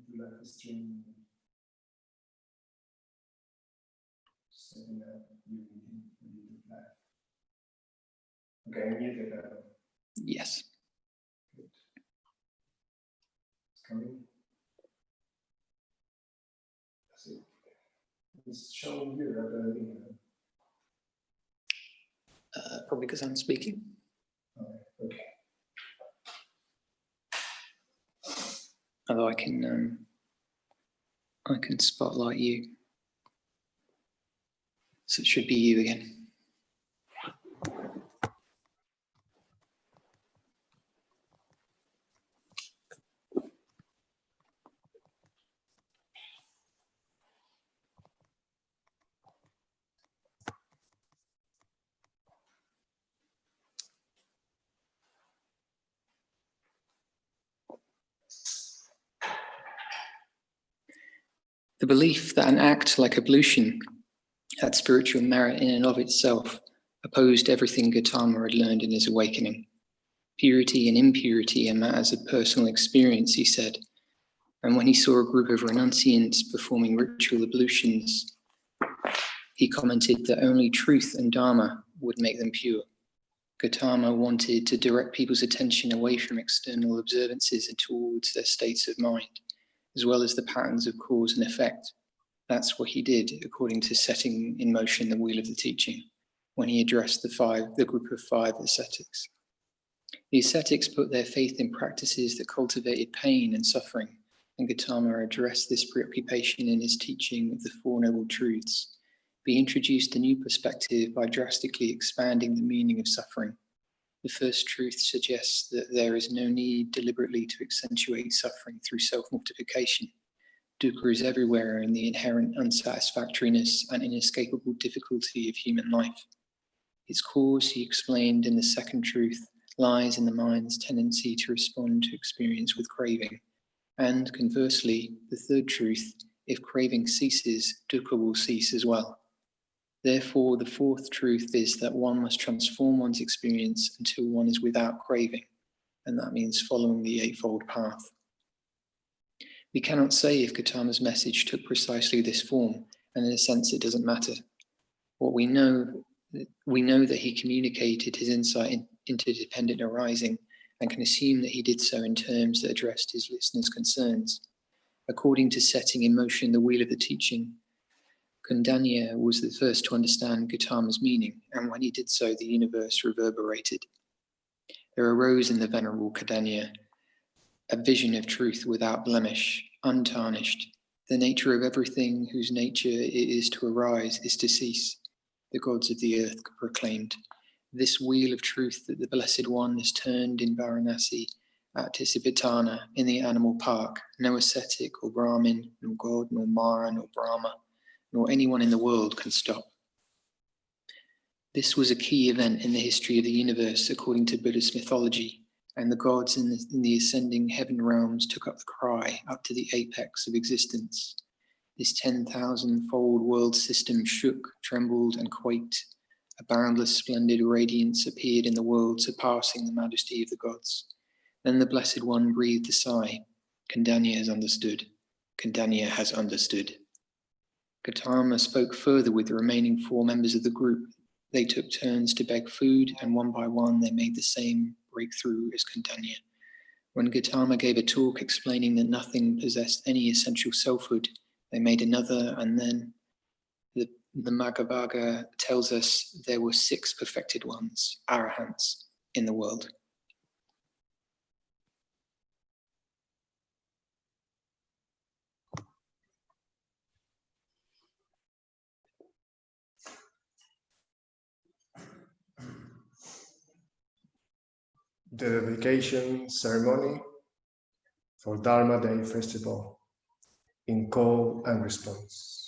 do like a string, setting up, you need to flag. Okay, you take that. Yes. Good. It's coming. That's it. It's showing here at the Probably because I'm speaking. okay. Although I can spotlight you. So it should be you again. The belief that an act like ablution had spiritual merit in and of itself opposed everything Gautama had learned in his awakening. Purity and impurity are matters of personal experience, he said, and when he saw a group of renunciants performing ritual ablutions, he commented that only truth and Dharma would make them pure. Gautama wanted to direct people's attention away from external observances and towards their states of mind, as well as the patterns of cause and effect. That's what he did, according to setting in motion the wheel of the teaching, when he addressed the group of 5 ascetics. The ascetics put their faith in practices that cultivated pain and suffering, and Gautama addressed this preoccupation in his teaching of the 4 Noble Truths. He introduced a new perspective by drastically expanding the meaning of suffering. The first truth suggests that there is no need deliberately to accentuate suffering through self-mortification. Dukkha is everywhere in the inherent unsatisfactoriness and inescapable difficulty of human life. Its cause, he explained in the second truth, lies in the mind's tendency to respond to experience with craving. And conversely, the third truth, if craving ceases, dukkha will cease as well. Therefore, the 4th truth is that one must transform one's experience until one is without craving, and that means following the Eightfold Path. We cannot say if Gautama's message took precisely this form, and in a sense it doesn't matter. What we know that he communicated his insight in interdependent arising, and can assume that he did so in terms that addressed his listeners' concerns. According to setting in motion the wheel of the teaching, Kundanya was the first to understand Gautama's meaning, and when he did so, the universe reverberated. There arose in the Venerable Kundanya a vision of truth without blemish, untarnished. The nature of everything whose nature it is to arise is to cease, the gods of the earth proclaimed. This wheel of truth that the Blessed One has turned in Varanasi, at Tisipatana, in the animal park, no ascetic or Brahmin, nor God, nor Mara, nor Brahma, nor anyone in the world can stop. This was a key event in the history of the universe according to Buddhist mythology, and the gods in the ascending heaven realms took up the cry up to the apex of existence. This 10,000-fold world system shook, trembled, and quaked. A boundless, splendid radiance appeared in the world, surpassing the majesty of the gods. Then the Blessed One breathed a sigh. Kundanya has understood. Kundanya has understood. Gautama spoke further with the remaining 4 members of the group. They took turns to beg food, and one by one they made the same breakthrough as Kundanya. When Gautama gave a talk explaining that nothing possessed any essential selfhood, they made another, and then the Maghabhaga tells us there were 6 perfected ones, arahants, in the world. The dedication ceremony for Dharma Day Festival in call and response.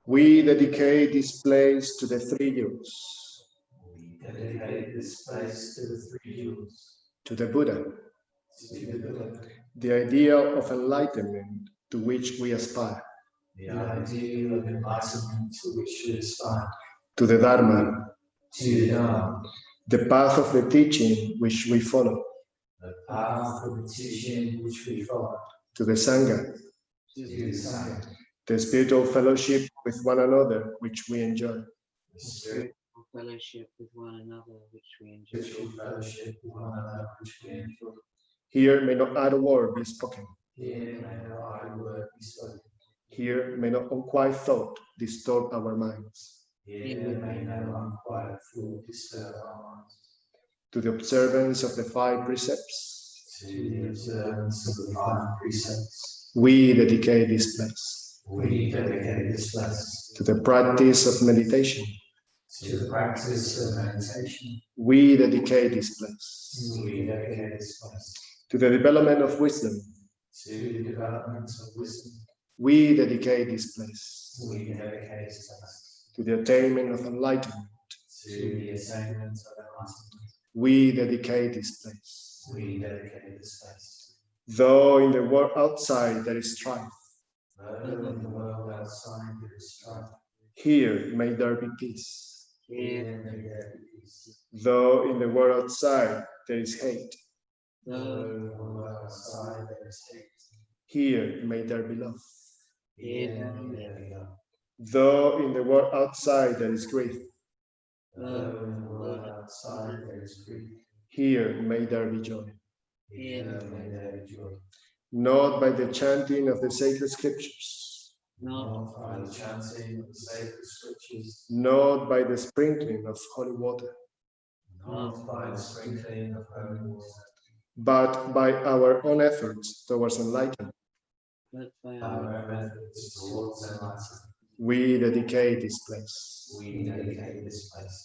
We dedicate this place to the 3 youths. We dedicate this place to the 3 youths. To the Buddha. To the Buddha. the ideal of enlightenment to which we aspire, the ideal of enlightenment to which we aspire, to the Dharma, to the Dharma, the path of the teaching which we follow, the path of the teaching which we follow, to the Sangha, to the Sangha, the spiritual fellowship with one another which we enjoy. the spiritual fellowship with one another which we enjoy. fellowship with one another which we enjoy. Here may not idle word be spoken. Here may no idle word be spoken. Here may not unquiet thought disturb our minds. Here may no unquiet thought disturb our minds. To the observance of the 5 precepts, To the observance of the 5 precepts, we dedicate this place. we dedicate this place. To the practice of meditation, To the practice of meditation, we dedicate this place. we dedicate this place. To the development of wisdom, To the development of wisdom, we dedicate this place. we dedicate this place. To the attainment of enlightenment, To the attainment of enlightenment, we dedicate this place. we dedicate this place. Though in the world outside there is strife, Though in the world outside there is strife, here may there be peace. here may there be peace. Though in the world outside there is hate, Though in the world outside there is hate, here may there be love. here may there be love. Though in the world outside there is grief, Though in the world outside there is grief, here may there be joy. here may there be joy. Not by the chanting of the sacred scriptures, Not by the chanting of the sacred scriptures, not by the sprinkling of holy water, not by the sprinkling of holy water, but by our own efforts towards enlightenment, But by our our own efforts towards enlightenment, we dedicate this place. we dedicate this place.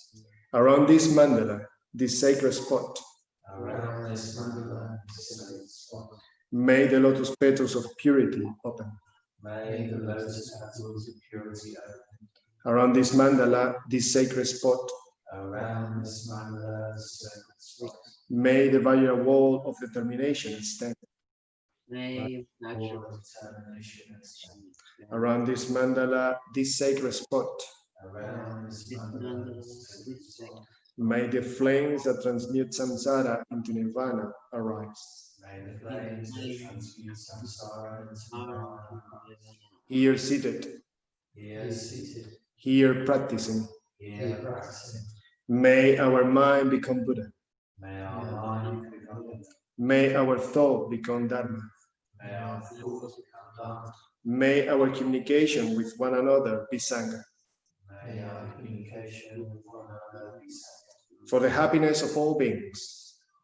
Around this mandala, this sacred spot, Around this mandala, this sacred spot, may the lotus petals of purity open. may the lotus petals of purity open. Around this mandala, this sacred spot, Around this mandala, this sacred spot, may the viral wall of determination stand. may natural all determination extend. Around this mandala, this sacred spot, Around this mandala, this sacred spot, may the flames that transmute samsara into nirvana arise. may the flames that transmute samsara into nirvana, Here seated, here seated, here practicing, here practicing, may our mind become Buddha. may our mind become Buddha. May our thought become Dharma. May our thoughts become Dharma. May our communication with one another be Sangha. May our communication with one another be sacred. For the happiness of all beings,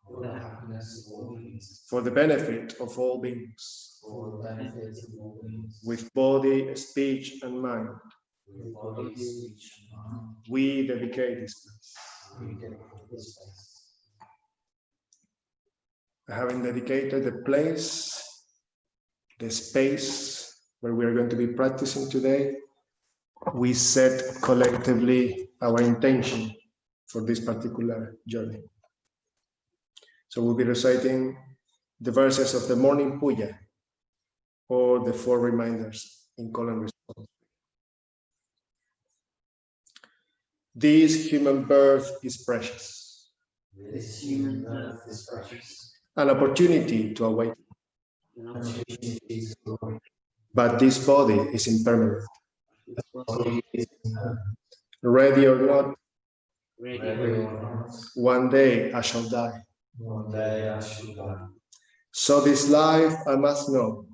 For the happiness of all beings, for the benefit of all beings, for the benefit of all beings, with body, speech, and mind, with body, speech, and mind, we dedicate this place. we dedicate this place. Having dedicated the place, the space where we are going to be practicing today, we set collectively our intention for this particular journey. So we'll be reciting the verses of the morning puja, or the 4 reminders in call and response. This human birth is precious, This human birth is precious, an opportunity to awaken, an opportunity to glory. but this body is impermanent. Body is impermanent. Ready or not, Ready or not, one day I shall die. one day I shall die. So this life I must know,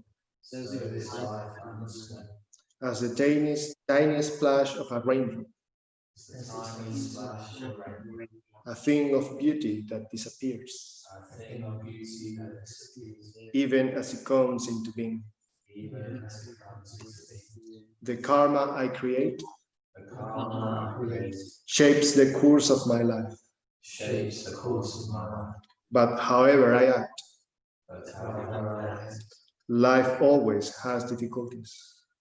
So this life I must know. as the tiniest splash of a rainbow, The tiny splash of rain, a thing of beauty that disappears, a thing of beauty that disappears, even as it comes into being. even as it comes into being. The karma I create The karma I create shapes the course of my life, shapes the course of my life. but however I act, But however I act, life always has difficulties.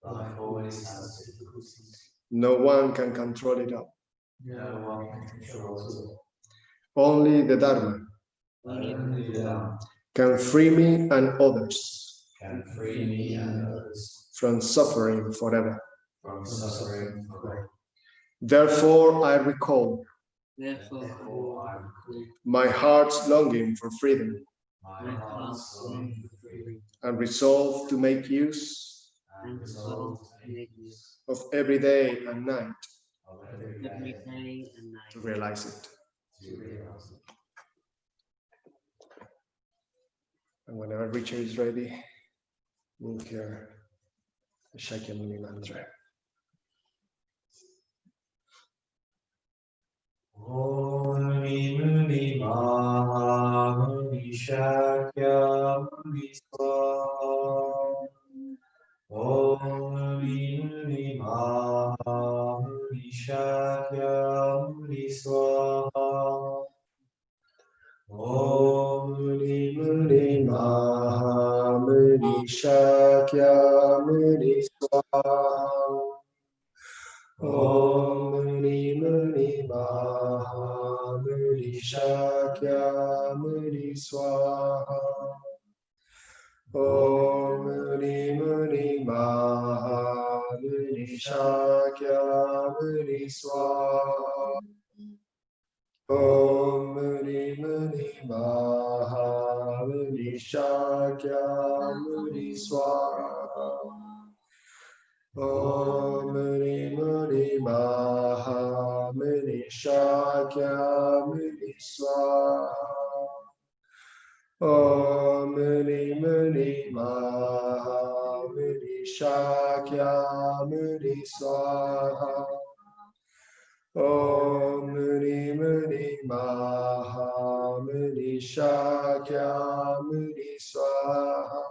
life always has difficulties. No one can control it all. No one can control it all. Only the Dharma, Only the Dharma can free me and others can free me and others from suffering forever. from suffering forever. Therefore, I recall Therefore, I recall my heart's longing for freedom my heart's longing for freedom and resolve to make use and resolve to make use of every day and night of every every day day and to night. realize it. to realize it. And whenever Richard is ready, we'll hear the Shakyamuni mantra. Om Mani Mani Maha Mani Shakyamuni Swaha. Om Mani Mani Maha Mani Shakyamuni Swaha. Om Mani Mani Maha Muni Shakyamuni Swaha. Om Muni Muni Maha Muni Shakyamuni Swaha. Om Muni Muni Maha Muni Shakyamuni Swaha. Om Muni Muni Maha Muni Shakyamuni Swaha. Om Muni Muni Maha Muni Shakyamuni Swaha. Om Muni Muni Maha Muni Shakyamuni Swaha. Om Muni Muni Maha Muni Shakyamuni Swaha.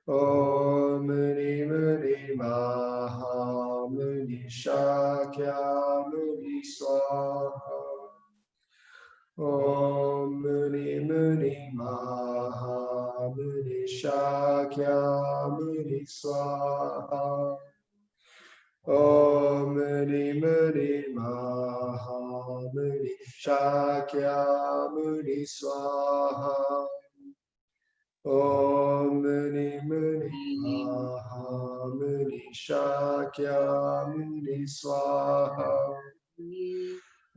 Om Muni Muni Maha Muni Shakyamuni Swaha. Om Muni Muni Maha Muni Shakyamuni Swaha. Om Muni Muni Maha Muni Shakyamuni Swaha. Om Muni Muni Maha Muni Shakyamuni Swaha.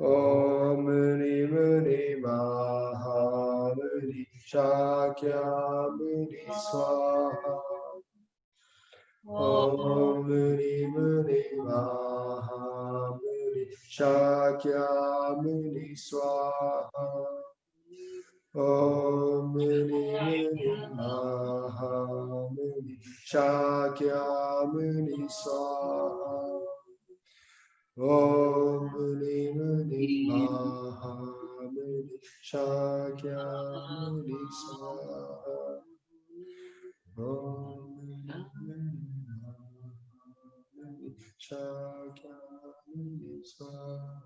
Om Muni Muni Maha Muni Shakyamuni Swaha. Om Muni Muni Maha Muni Shakyamuni Swaha. Om Muni Muni Maha Muni Shakyamuni Swaha. Om Muni Muni Maha Muni Shakyamuni Swaha. Om Muni Muni Maha Muni Shakyamuni Swaha.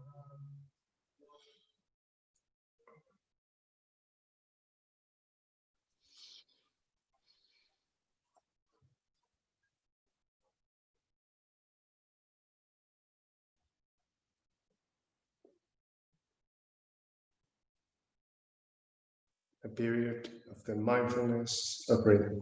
A period of the mindfulness of breathing.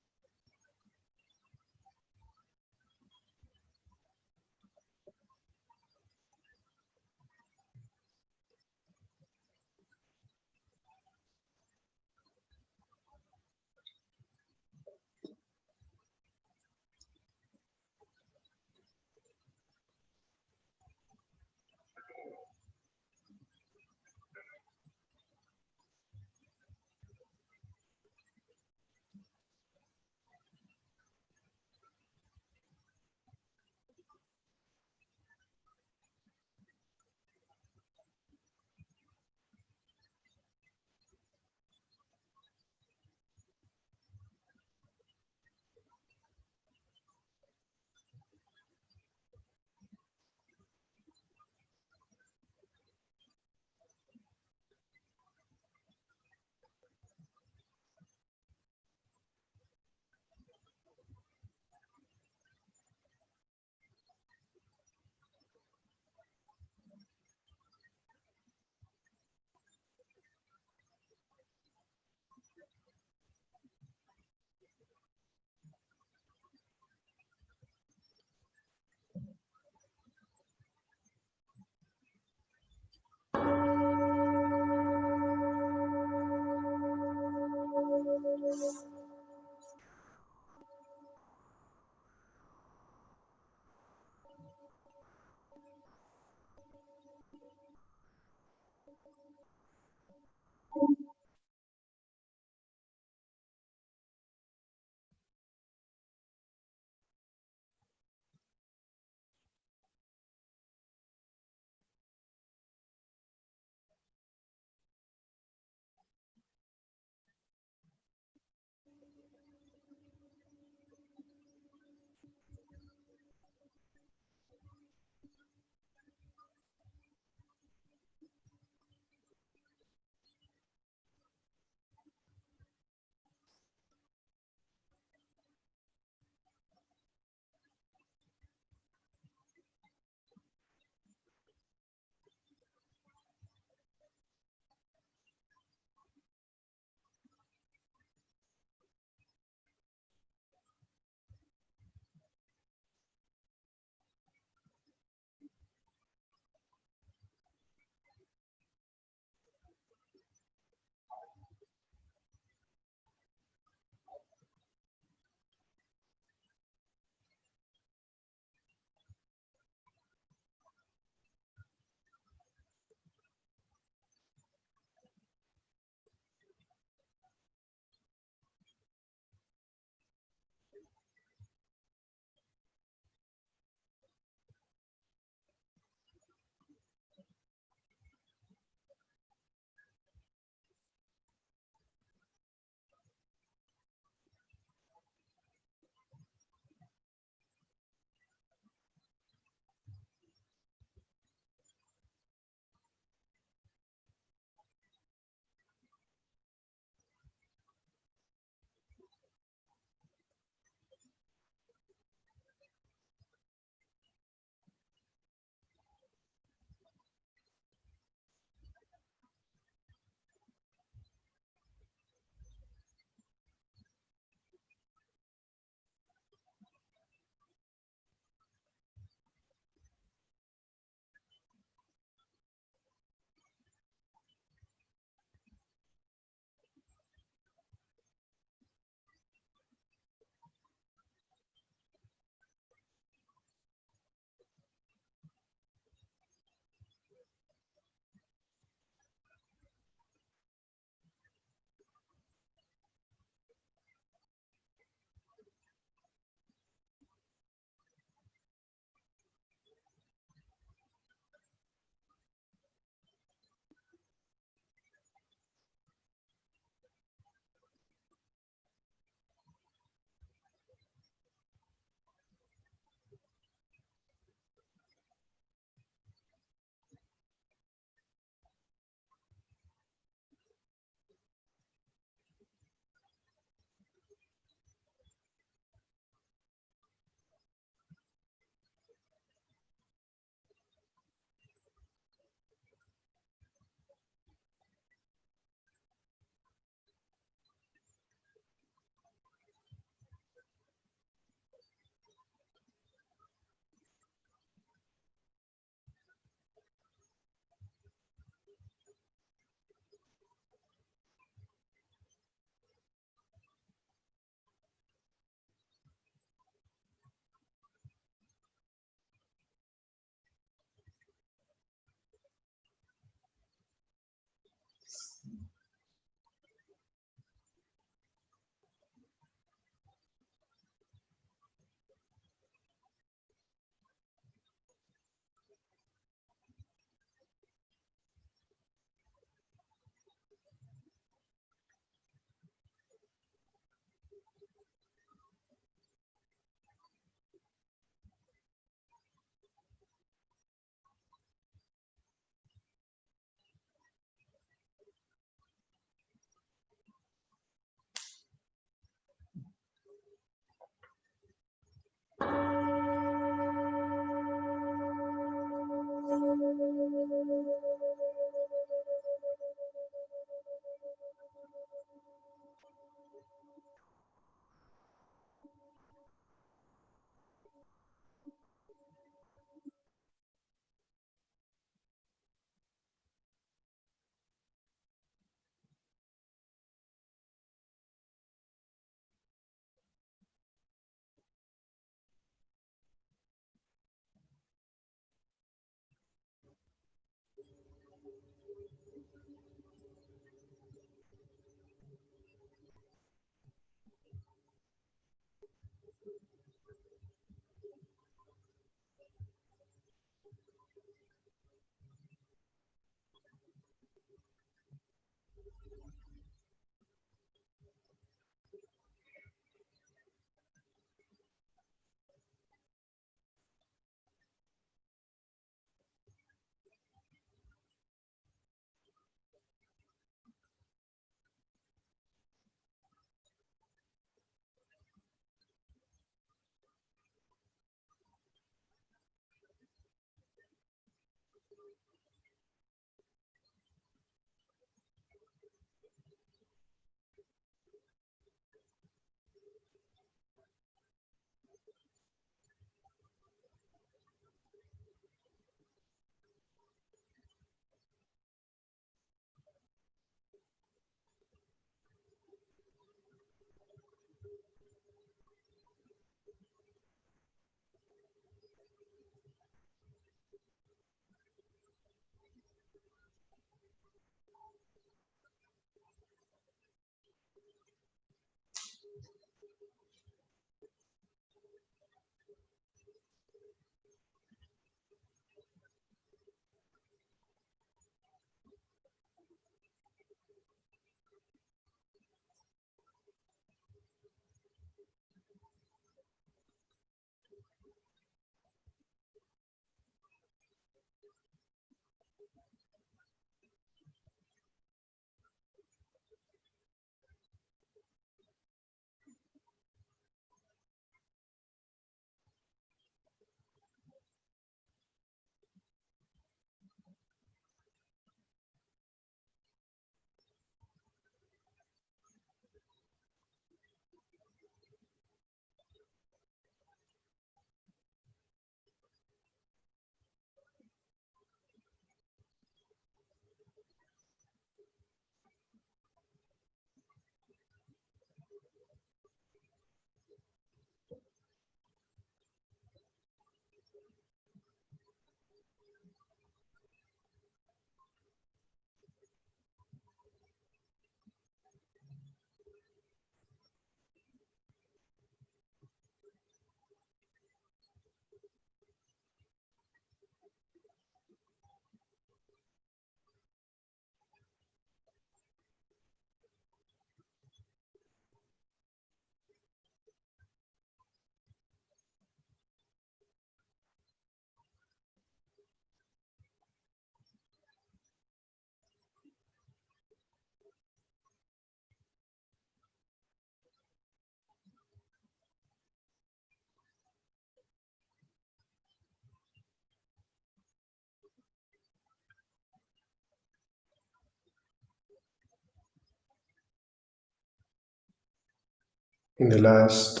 in the last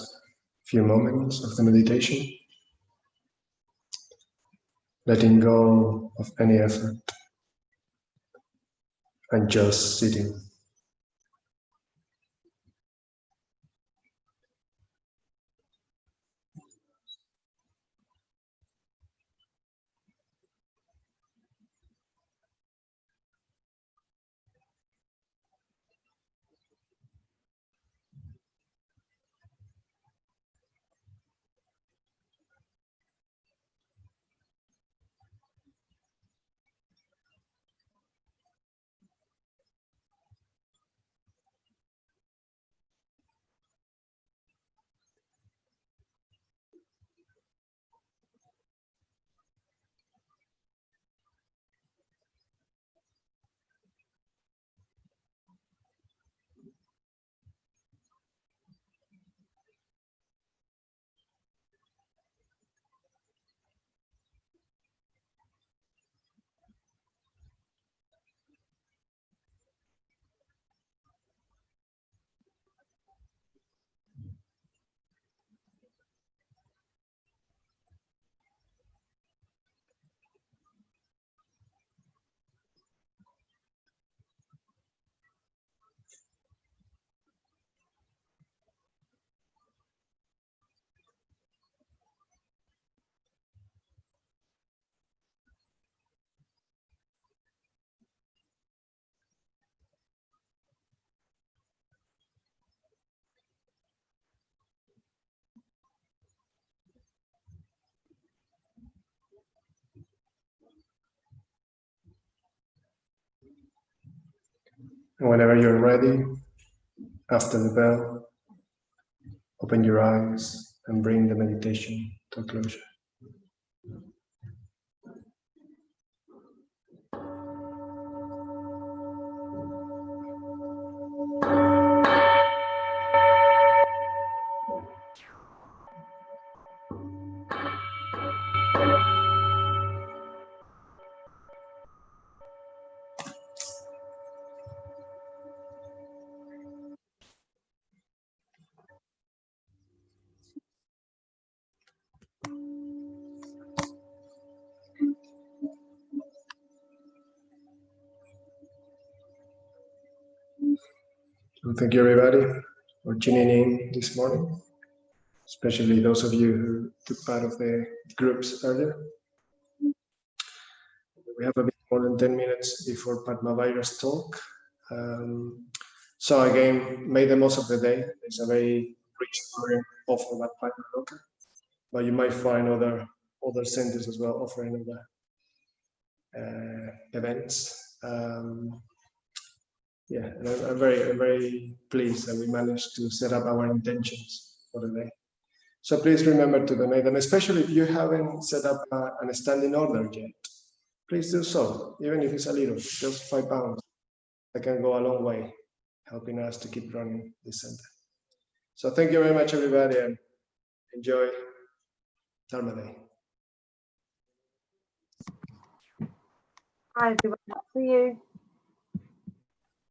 few moments of the meditation, letting go of any effort and just sitting. And whenever you're ready, after the bell, open your eyes and bring the meditation to a closure. So thank you everybody for tuning in this morning, especially those of you who took part of the groups earlier. We have a bit more than 10 minutes before Padmavira's talk. So again, make the most of the day. It's a very rich story offered by Padmavira, but you might find other centers as well offering other events. Yeah, and I'm very pleased that we managed to set up our intentions for the day. So please remember to donate, and especially if you haven't set up a standing order yet, please do so, even if it's a little, just £5. That can go a long way, helping us to keep running this center. So thank you very much, everybody, and enjoy Dharma Day. Hi, everyone. See you.